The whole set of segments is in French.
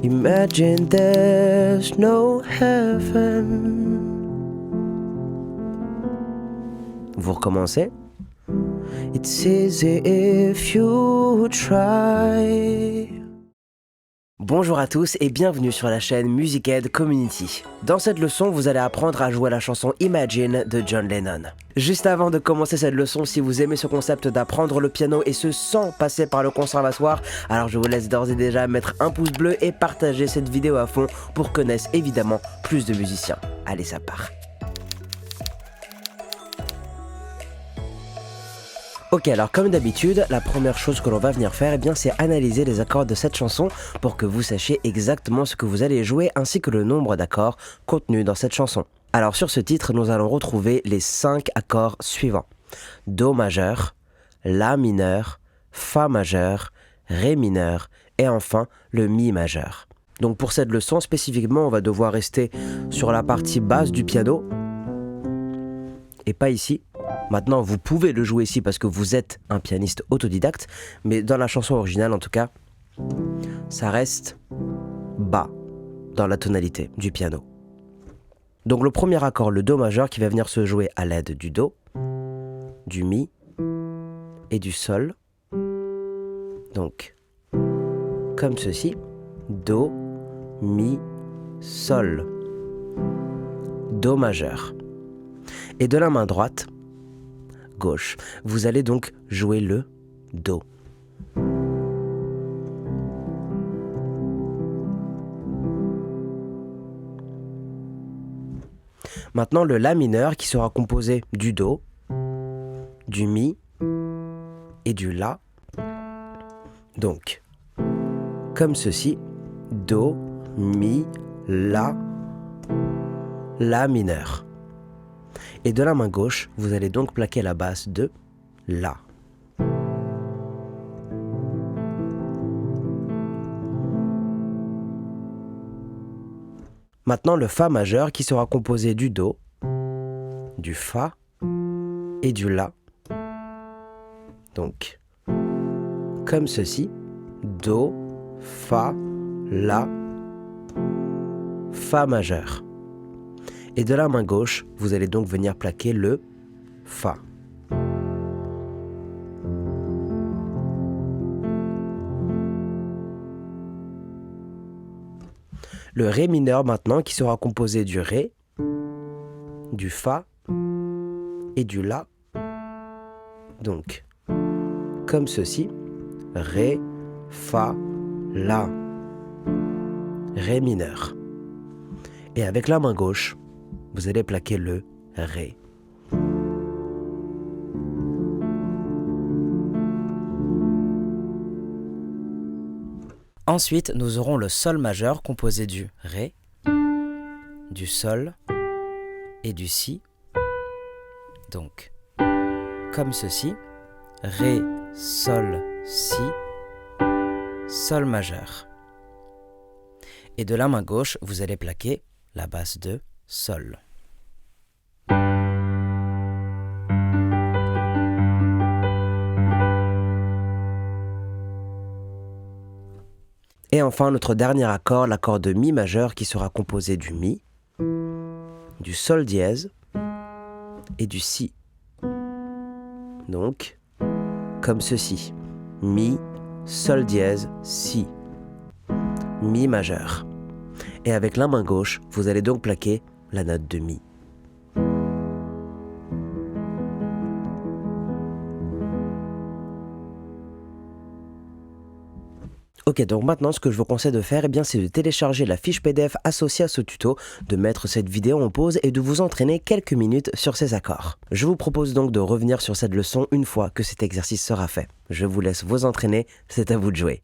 Imagine there's no heaven. Vous recommencez. It's easy if you try. Bonjour à tous et bienvenue sur la chaîne Musichead Community. Dans cette leçon, vous allez apprendre à jouer la chanson Imagine de John Lennon. Juste avant de commencer cette leçon, si vous aimez ce concept d'apprendre le piano et ce sans passer par le conservatoire, alors je vous laisse d'ores et déjà mettre un pouce bleu et partager cette vidéo à fond pour connaître évidemment plus de musiciens. Allez, ça part. Ok, alors comme d'habitude, la première chose que l'on va venir faire, c'est analyser les accords de cette chanson pour que vous sachiez exactement ce que vous allez jouer ainsi que le nombre d'accords contenus dans cette chanson. Alors sur ce titre, nous allons retrouver les 5 accords suivants. Do majeur, La mineur, Fa majeur, Ré mineur et enfin le Mi majeur. Donc pour cette leçon spécifiquement, on va devoir rester sur la partie basse du piano et pas ici. Maintenant, vous pouvez le jouer ici parce que vous êtes un pianiste autodidacte, mais dans la chanson originale, en tout cas, ça reste bas dans la tonalité du piano. Donc le premier accord, le Do majeur, qui va venir se jouer à l'aide du Do, du Mi et du Sol. Donc, comme ceci, Do, Mi, Sol, Do majeur. Et de la main droite, gauche, vous allez donc jouer le Do. Maintenant le La mineur qui sera composé du Do, du Mi et du La. Donc, comme ceci, Do, Mi, La, La mineur. Et de la main gauche, vous allez donc plaquer la basse de La. Maintenant le Fa majeur qui sera composé du Do, du Fa et du La. Donc, comme ceci, Do, Fa, La, Fa majeur. Et de la main gauche, vous allez donc venir plaquer le Fa. Le Ré mineur maintenant qui sera composé du Ré, du Fa et du La. Donc, comme ceci, Ré, Fa, La, Ré mineur. Et avec la main gauche, vous allez plaquer le Ré. Ensuite, nous aurons le Sol majeur composé du Ré, du Sol et du Si. Donc, comme ceci, Ré, Sol, Si, Sol majeur. Et de la main gauche, vous allez plaquer la basse de Sol. Et enfin, notre dernier accord, l'accord de Mi majeur qui sera composé du Mi, du Sol dièse et du Si. Donc, comme ceci, Mi, Sol dièse, Si, Mi majeur. Et avec la main gauche, vous allez donc plaquer la note de Mi. Ok, donc maintenant ce que je vous conseille de faire, c'est de télécharger la fiche PDF associée à ce tuto, de mettre cette vidéo en pause et de vous entraîner quelques minutes sur ces accords. Je vous propose donc de revenir sur cette leçon une fois que cet exercice sera fait. Je vous laisse vous entraîner, c'est à vous de jouer.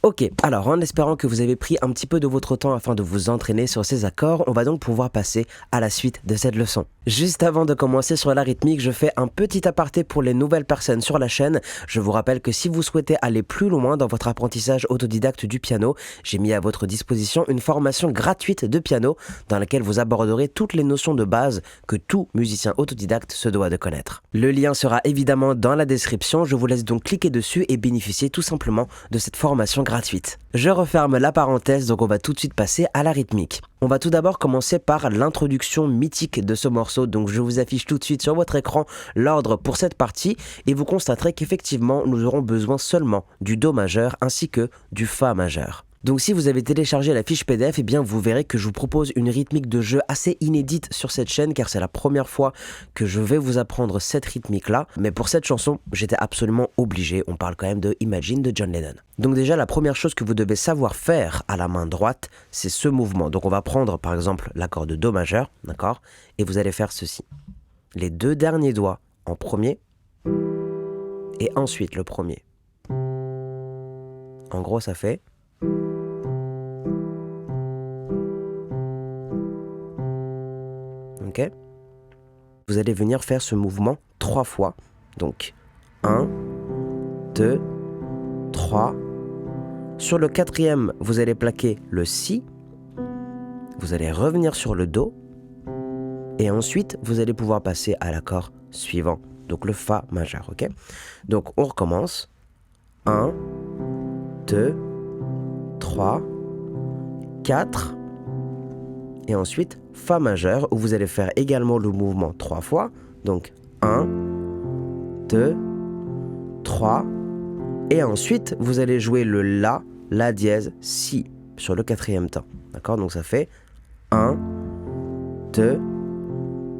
Ok, alors en espérant que vous avez pris un petit peu de votre temps afin de vous entraîner sur ces accords, on va donc pouvoir passer à la suite de cette leçon. Juste avant de commencer sur la rythmique, je fais un petit aparté pour les nouvelles personnes sur la chaîne. Je vous rappelle que si vous souhaitez aller plus loin dans votre apprentissage autodidacte du piano, j'ai mis à votre disposition une formation gratuite de piano dans laquelle vous aborderez toutes les notions de base que tout musicien autodidacte se doit de connaître. Le lien sera évidemment dans la description, je vous laisse donc cliquer dessus et bénéficier tout simplement de cette formation gratuite. Je referme la parenthèse, donc on va tout de suite passer à la rythmique. On va tout d'abord commencer par l'introduction mythique de ce morceau, donc je vous affiche tout de suite sur votre écran l'ordre pour cette partie et vous constaterez qu'effectivement nous aurons besoin seulement du Do majeur ainsi que du Fa majeur. Donc si vous avez téléchargé la fiche PDF, eh bien vous verrez que je vous propose une rythmique de jeu assez inédite sur cette chaîne car c'est la première fois que je vais vous apprendre cette rythmique là. Mais pour cette chanson, j'étais absolument obligé, on parle quand même de Imagine de John Lennon. Donc déjà la première chose que vous devez savoir faire à la main droite, c'est ce mouvement. Donc on va prendre par exemple l'accord de Do majeur, d'accord? Et vous allez faire ceci. Les deux derniers doigts en premier et ensuite le premier. En gros ça fait... Ok. Vous allez venir faire ce mouvement 3 fois. Donc 1, 2, 3. Sur le quatrième, vous allez plaquer le Si. Vous allez revenir sur le Do. Et ensuite, vous allez pouvoir passer à l'accord suivant. Donc le Fa majeur. Ok. Donc on recommence. 1, 2, 3, 4. Et ensuite, Fa majeur, où vous allez faire également le mouvement 3 fois. Donc 1, 2, 3. Et ensuite, vous allez jouer le La dièse, Si, sur le quatrième temps. D'accord? Donc ça fait 1, 2,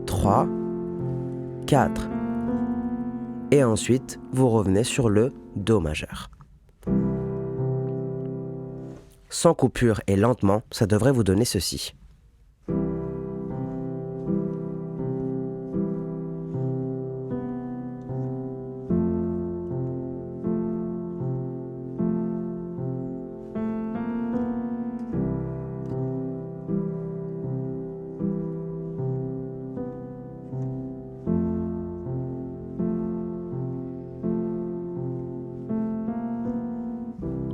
3, 4. Et ensuite, vous revenez sur le Do majeur. Sans coupure et lentement, ça devrait vous donner ceci.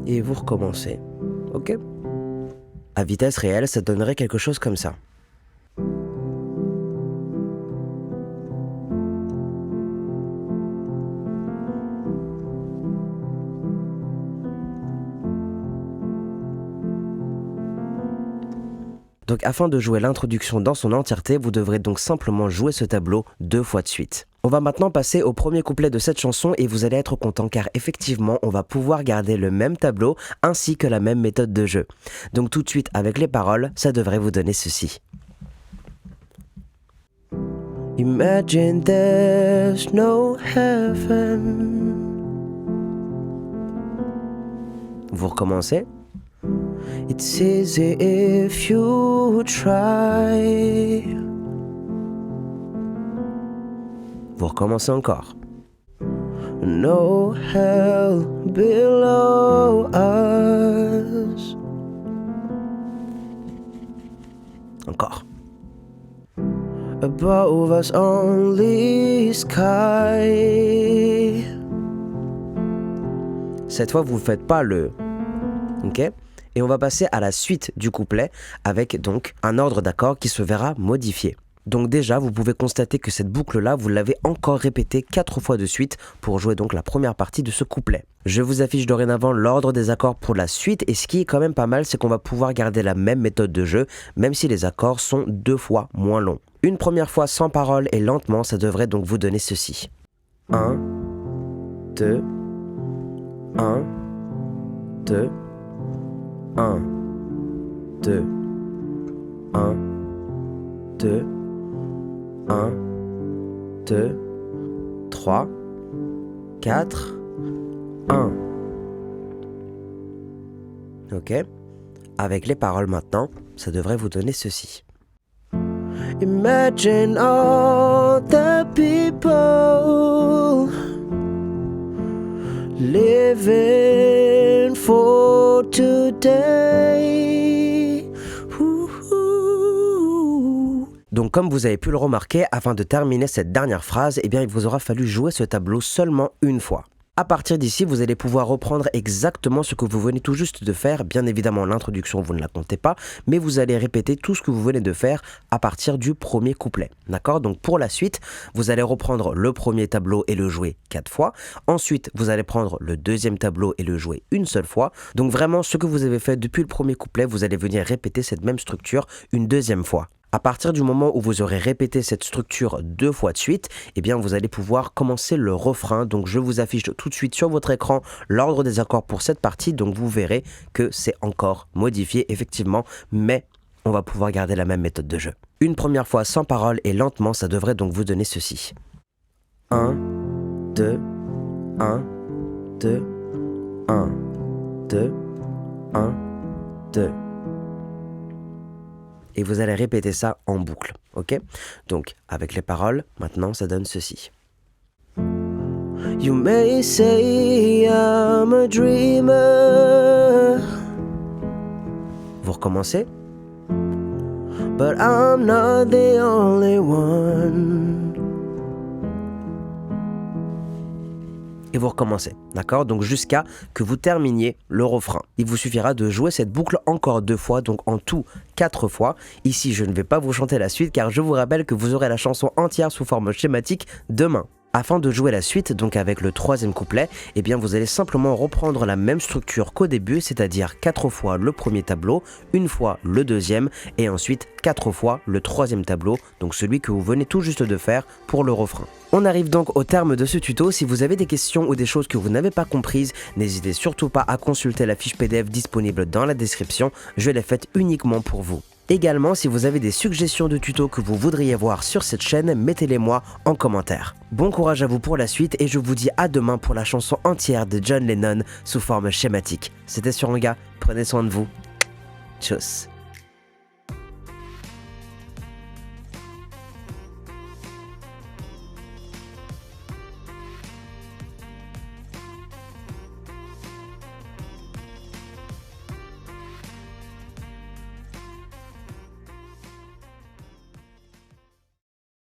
Et vous recommencez. Ok? À vitesse réelle, ça donnerait quelque chose comme ça. Donc afin de jouer l'introduction dans son entièreté, vous devrez donc simplement jouer ce tableau 2 fois de suite. On va maintenant passer au premier couplet de cette chanson et vous allez être content car effectivement on va pouvoir garder le même tableau ainsi que la même méthode de jeu. Donc tout de suite avec les paroles, ça devrait vous donner ceci. Imagine there's no heaven. Vous recommencez. It's easy if you try. Vous recommencez encore. No hell below us. Encore. Above us only sky. Cette fois, vous ne faites pas le... Ok? Et on va passer à la suite du couplet avec donc un ordre d'accords qui se verra modifié. Donc déjà, vous pouvez constater que cette boucle-là, vous l'avez encore répétée 4 fois de suite pour jouer donc la première partie de ce couplet. Je vous affiche dorénavant l'ordre des accords pour la suite et ce qui est quand même pas mal, c'est qu'on va pouvoir garder la même méthode de jeu, même si les accords sont 2 fois moins longs. Une première fois sans parole et lentement, ça devrait donc vous donner ceci. 1, 2, 1, 2, 1, 2, 1, 2, 1, 2, 3, 4, 1. Ok? Avec les paroles maintenant, ça devrait vous donner ceci. Imagine all the people living for today. Donc comme vous avez pu le remarquer, afin de terminer cette dernière phrase, eh bien il vous aura fallu jouer ce tableau seulement une fois. À partir d'ici, vous allez pouvoir reprendre exactement ce que vous venez tout juste de faire. Bien évidemment, l'introduction, vous ne la comptez pas, mais vous allez répéter tout ce que vous venez de faire à partir du premier couplet. D'accord? Donc pour la suite, vous allez reprendre le premier tableau et le jouer 4 fois. Ensuite, vous allez prendre le deuxième tableau et le jouer une seule fois. Donc vraiment, ce que vous avez fait depuis le premier couplet, vous allez venir répéter cette même structure une deuxième fois. À partir du moment où vous aurez répété cette structure 2 fois de suite, eh bien vous allez pouvoir commencer le refrain. Donc je vous affiche tout de suite sur votre écran l'ordre des accords pour cette partie. Donc vous verrez que c'est encore modifié effectivement, mais on va pouvoir garder la même méthode de jeu. Une première fois sans parole et lentement, ça devrait donc vous donner ceci. 1, 2, 1, 2, 1, 2, 1, 2. Et vous allez répéter ça en boucle, ok? Donc, avec les paroles, maintenant, ça donne ceci. You may say I'm a dreamer. Vous recommencez. But I'm not the only one. Et vous recommencez, d'accord? Donc jusqu'à que vous terminiez le refrain. Il vous suffira de jouer cette boucle encore 2 fois, donc en tout 4 fois. Ici, je ne vais pas vous chanter la suite car je vous rappelle que vous aurez la chanson entière sous forme schématique demain. Afin de jouer la suite, donc avec le troisième couplet, eh bien vous allez simplement reprendre la même structure qu'au début, c'est-à-dire 4 fois le premier tableau, une fois le deuxième, et ensuite 4 fois le troisième tableau, donc celui que vous venez tout juste de faire pour le refrain. On arrive donc au terme de ce tuto. Si vous avez des questions ou des choses que vous n'avez pas comprises, n'hésitez surtout pas à consulter la fiche PDF disponible dans la description, je l'ai faite uniquement pour vous. Également, si vous avez des suggestions de tutos que vous voudriez voir sur cette chaîne, mettez-les moi en commentaire. Bon courage à vous pour la suite et je vous dis à demain pour la chanson entière de John Lennon sous forme schématique. C'était Suranga, prenez soin de vous. Tchuss.